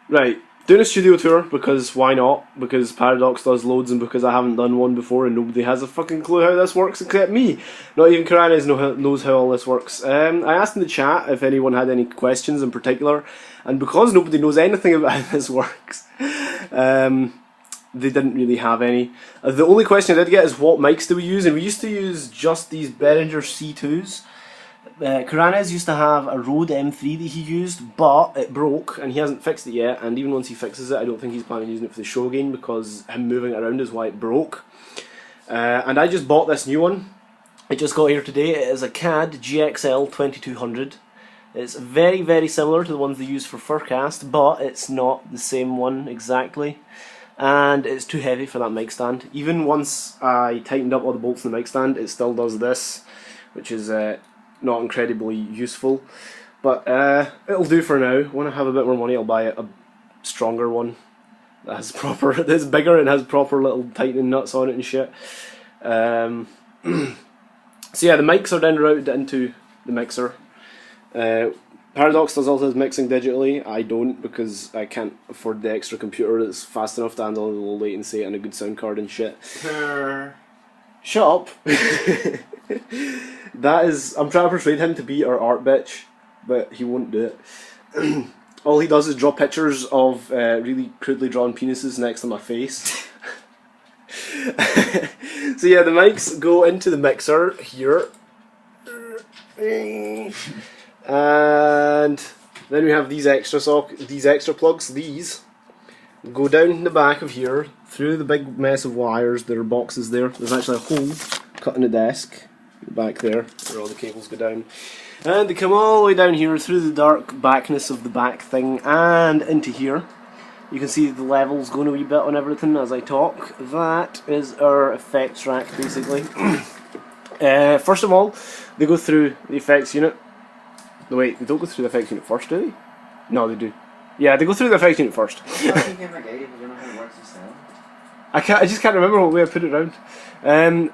Right, doing a studio tour because why not? Because Paradox does loads and because I haven't done one before and nobody has a fucking clue how this works except me. Not even Karanes knows how all this works. I asked in the chat if anyone had any questions in particular, and because nobody knows anything about how this works, they didn't really have any. The only question I did get is what mics do we use, and we used to use just these Behringer C2s. Karanes used to have a Rode M3 that he used, but it broke and he hasn't fixed it yet, and even once he fixes it I don't think he's planning on using it for the show again because him moving it around is why it broke. And I just bought this new one. It just got here today. It is a CAD GXL 2200. It's very, very similar to the ones they use for Furcast, but it's not the same one exactly. And it's too heavy for that mic stand. Even once I tightened up all the bolts in the mic stand, it still does this, which is not incredibly useful, but it'll do for now. When I have a bit more money, I'll buy a stronger one that has proper, that's bigger and has proper little tightening nuts on it and shit. So yeah, the mics are then routed into the mixer. Paradox does also his mixing digitally. I don't because I can't afford the extra computer that's fast enough to handle a low latency and a good sound card and shit. Shut up. That is, I'm trying to persuade him to be our art bitch, but he won't do it. All he does is draw pictures of really crudely drawn penises next to my face. So yeah, the mics go into the mixer here. And then we have these extra plugs. These go down the back of here, through the big mess of wires. There are boxes there. There's actually a hole cut in the desk back there where all the cables go down, and they come all the way down here through the dark backness of the back thing and into here. You can see the levels going a wee bit on everything as I talk. That is our effects rack basically. First of all, they go through the effects unit. No, wait, they don't go through the effects unit first, do they? No, they do. Yeah, they go through the effects unit first. I just can't remember what way I put it around. And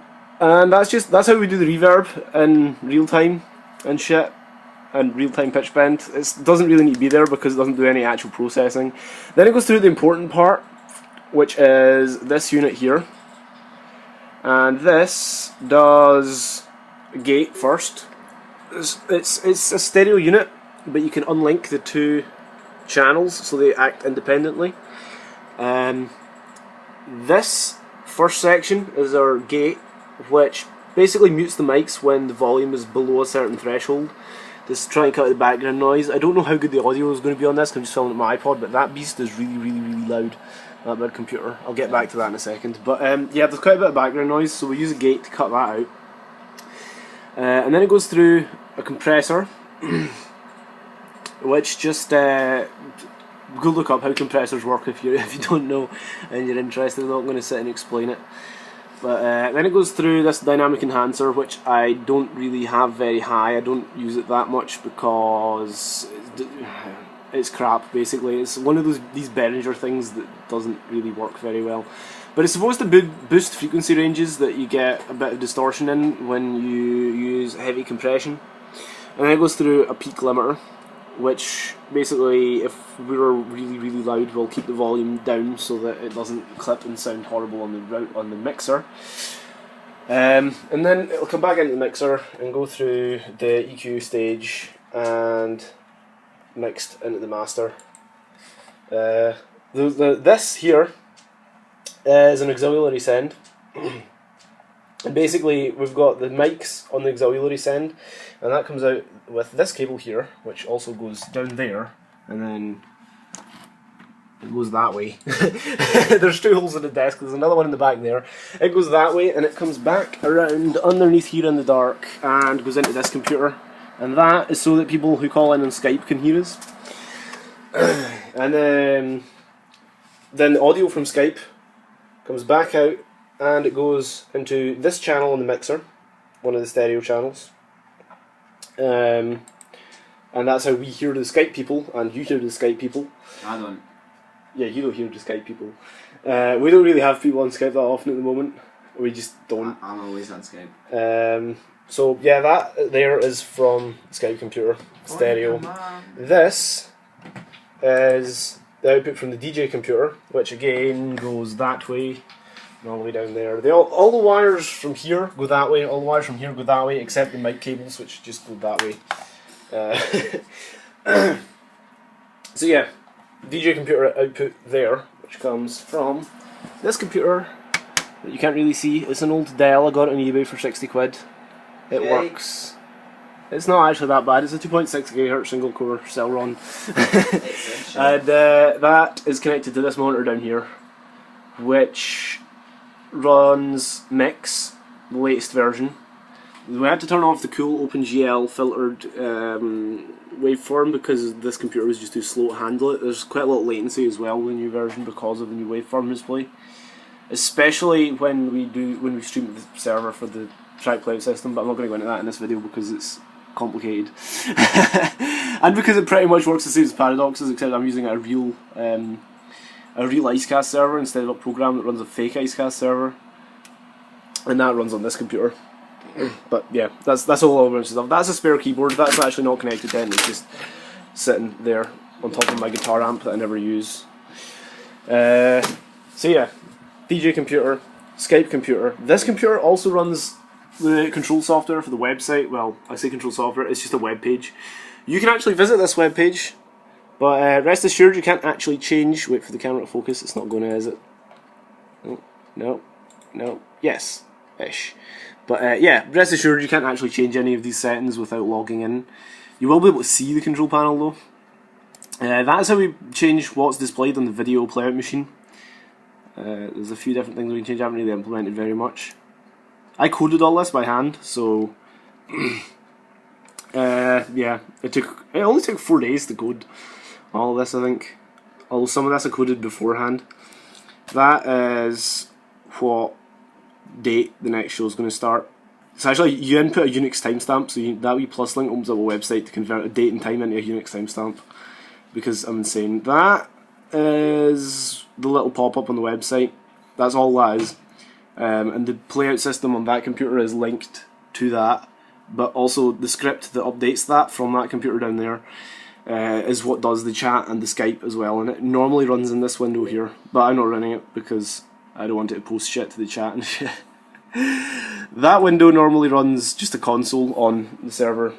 that's how we do the reverb in real time and shit, and real time pitch bend. It doesn't really need to be there because it doesn't do any actual processing. Then it goes through the important part, which is this unit here, and this does gate first. It's a stereo unit, but you can unlink the two channels so they act independently. This first section is our gate, which basically mutes the mics when the volume is below a certain threshold. Just try and cut out the background noise. I don't know how good the audio is going to be on this because I'm just filming it with my iPod, but that beast is really, really, really loud. That big computer. I'll get back to that in a second. But yeah, there's quite a bit of background noise, so we use a gate to cut that out. And then it goes through a compressor, which just go look up how compressors work if you don't know and you're interested. I'm not going to sit and explain it. But then it goes through this dynamic enhancer, which I don't really have very high. I don't use it that much because it's crap. Basically, it's one of these Behringer things that doesn't really work very well. But it's supposed to boost frequency ranges that you get a bit of distortion in when you use heavy compression. And then it goes through a peak limiter, which basically, if we were really, really loud, will keep the volume down so that it doesn't clip and sound horrible on the mixer. And then it'll come back into the mixer and go through the EQ stage and mixed into the master. This here is an auxiliary send. And basically we've got the mics on the auxiliary send, and that comes out with this cable here, which also goes down there, and then it goes that way. There's two holes in the desk, there's another one in the back there. It goes that way and it comes back around underneath here in the dark and goes into this computer, and that is so that people who call in on Skype can hear us. And then the audio from Skype comes back out and it goes into this channel in the mixer, one of the stereo channels. And that's how we hear the Skype people, and you hear the Skype people. I don't. Yeah, you don't hear the Skype people. We don't really have people on Skype that often at the moment. We just don't. I'm always on Skype. So yeah, that there is from the Skype computer, stereo. This is the output from the DJ computer, which again goes that way and all the way down there. All the wires from here go that way, all the wires from here go that way, except the mic cables, which just go that way. So yeah, DJ computer output there, which comes from this computer that you can't really see. It's an old Dell. I got it on eBay for 60 quid. It works. It's not actually that bad. It's a 2.6 GHz single core Celeron. And that is connected to this monitor down here, which runs Mix, the latest version. We had to turn off the cool OpenGL filtered waveform because this computer was just too slow to handle it. There's quite a lot of latency as well in the new version because of the new waveform display, especially when we stream the server for the track playout system. But I'm not going to go into that in this video because it's complicated, and because it pretty much works the same as Paradoxes, except I'm using a real Icecast server instead of a program that runs a fake Icecast server, and that runs on this computer. But yeah, that's all of stuff. That's a spare keyboard. That's actually not connected to it. It's just sitting there on top of my guitar amp that I never use. So yeah, DJ computer, Skype computer. This computer also runs the control software for the website. Well, I say control software, it's just a web page. You can actually visit this web page, but rest assured you can't actually change. Wait for the camera to focus. It's not going to, is it? No. Yes, ish. But yeah, rest assured you can't actually change any of these settings without logging in. You will be able to see the control panel though. That's how we change what's displayed on the video playout machine. There's a few different things we can change. I haven't really implemented very much. I coded all this by hand, so yeah, it only took 4 days to code all of this, I think. Although some of this I coded beforehand. That is what date the next show is going to start. So actually, you input a Unix timestamp, so that wee plus link opens up a website to convert a date and time into a Unix timestamp. Because I'm insane. That is the little pop-up on the website. That's all that is. And the playout system on that computer is linked to that, but also the script that updates that from that computer down there is what does the chat and the Skype as well, and it normally runs in this window here, but I'm not running it because I don't want it to post shit to the chat and shit. That window normally runs just a console on the server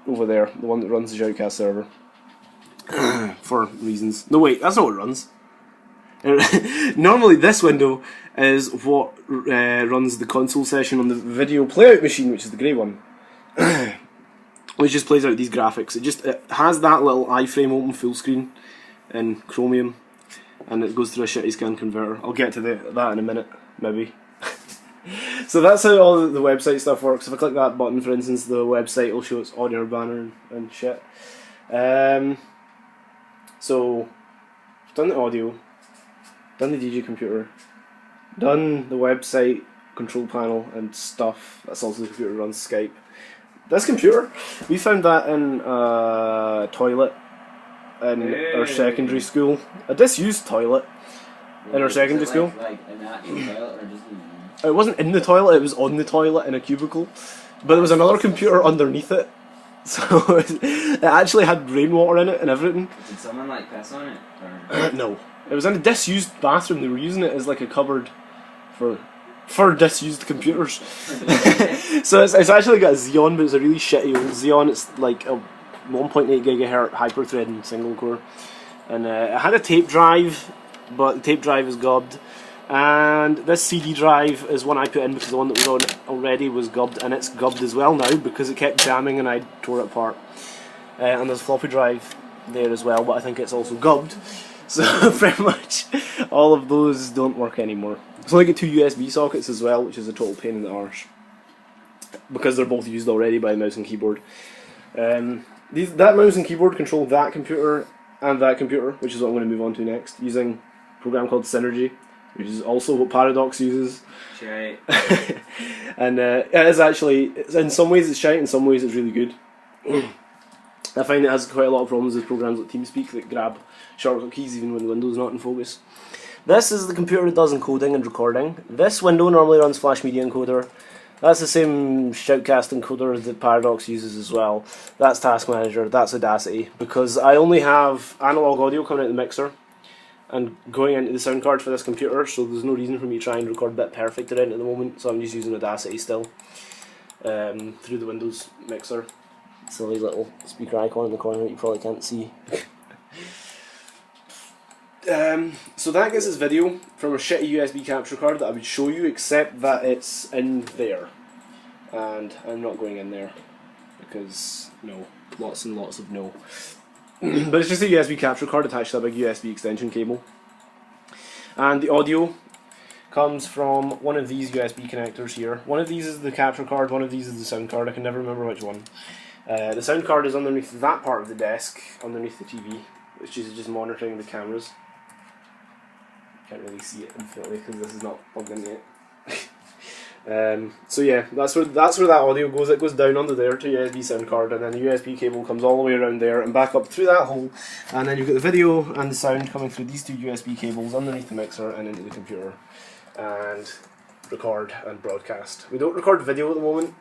over there, the one that runs the Shoutcast server. For reasons. No wait, that's not what it runs. Normally this window is what runs the console session on the video playout machine, which is the grey one. Which just plays out these graphics. It has that little iframe open full screen in Chromium, and it goes through a shitty scan converter. I'll get to that in a minute, maybe. So that's how all the website stuff works. If I click that button, for instance, the website will show its audio banner and shit. So, I've done the audio, done the DJ computer, done the website, control panel and stuff. That's also the computer that runs Skype. This computer, we found that in a toilet in our secondary school. A disused toilet in our secondary school. Like an actual toilet or just it wasn't in the toilet, it was on the toilet in a cubicle. But there was another computer underneath it. So it actually had rainwater in it and everything. Did someone like piss on it? Or? No. It was in a disused bathroom. They were using it as like a cupboard for disused computers. So it's actually got a Xeon, but it's a really shitty old Xeon. It's like a 1.8 gigahertz hyper-threading single core. And it had a tape drive, but the tape drive is gubbed. And this CD drive is one I put in because the one that was on already was gubbed, and it's gubbed as well now because it kept jamming and I tore it apart. And there's a floppy drive there as well, but I think it's also gubbed. So pretty much all of those don't work anymore. So I get two USB sockets as well, which is a total pain in the arse because they're both used already by mouse and keyboard. That mouse and keyboard control that computer and that computer, which is what I'm going to move on to next, using a program called Synergy, which is also what Paradox uses. Shite. And it is actually, in some ways it's shite, in some ways it's really good. I find it has quite a lot of problems with programs like TeamSpeak that grab shortcut keys even when the window's not in focus. This is the computer that does encoding and recording. This window normally runs Flash Media Encoder. That's the same shoutcast encoder that Paradox uses as well. That's Task Manager, that's Audacity, because I only have analog audio coming out of the mixer and going into the sound card for this computer, so there's no reason for me to try and record Bit Perfect at the moment, so I'm just using Audacity still through the Windows mixer. Silly little speaker icon in the corner that you probably can't see. So that gets this video from a shitty USB capture card that I would show you, except that it's in there. And I'm not going in there, because no. Lots and lots of no. But it's just a USB capture card attached to a big USB extension cable. And the audio comes from one of these USB connectors here. One of these is the capture card, one of these is the sound card. I can never remember which one. The sound card is underneath that part of the desk, underneath the TV, which is just monitoring the cameras. Can't really see it infinitely because this is not plugged in yet. So yeah, that's where that audio goes. It goes down under there to USB sound card, and then the USB cable comes all the way around there and back up through that hole, and then you've got the video and the sound coming through these two USB cables underneath the mixer and into the computer, and record and broadcast. We don't record video at the moment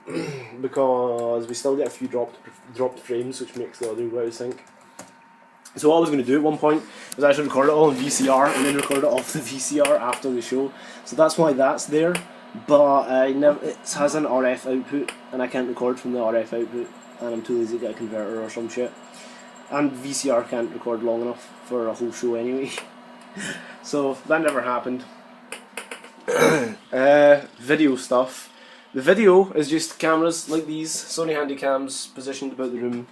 because we still get a few dropped frames, which makes the audio go out of sync. So what I was going to do at one point was actually record it all on VCR and then record it off the VCR after the show. So that's why that's there. But it has an RF output and I can't record from the RF output, and I'm too lazy to get a converter or some shit. And VCR can't record long enough for a whole show anyway. So that never happened. Video stuff. The video is just cameras like these, Sony Handycams positioned about the room.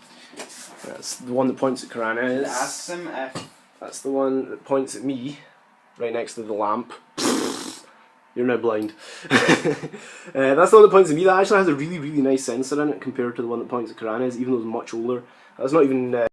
That's the one that points at Karana. Ask them if... That's the one that points at me, right next to the lamp. You're now blind. That's the one that points at me. That actually has a really, really nice sensor in it compared to the one that points at Karana's, even though it's much older. That's not even...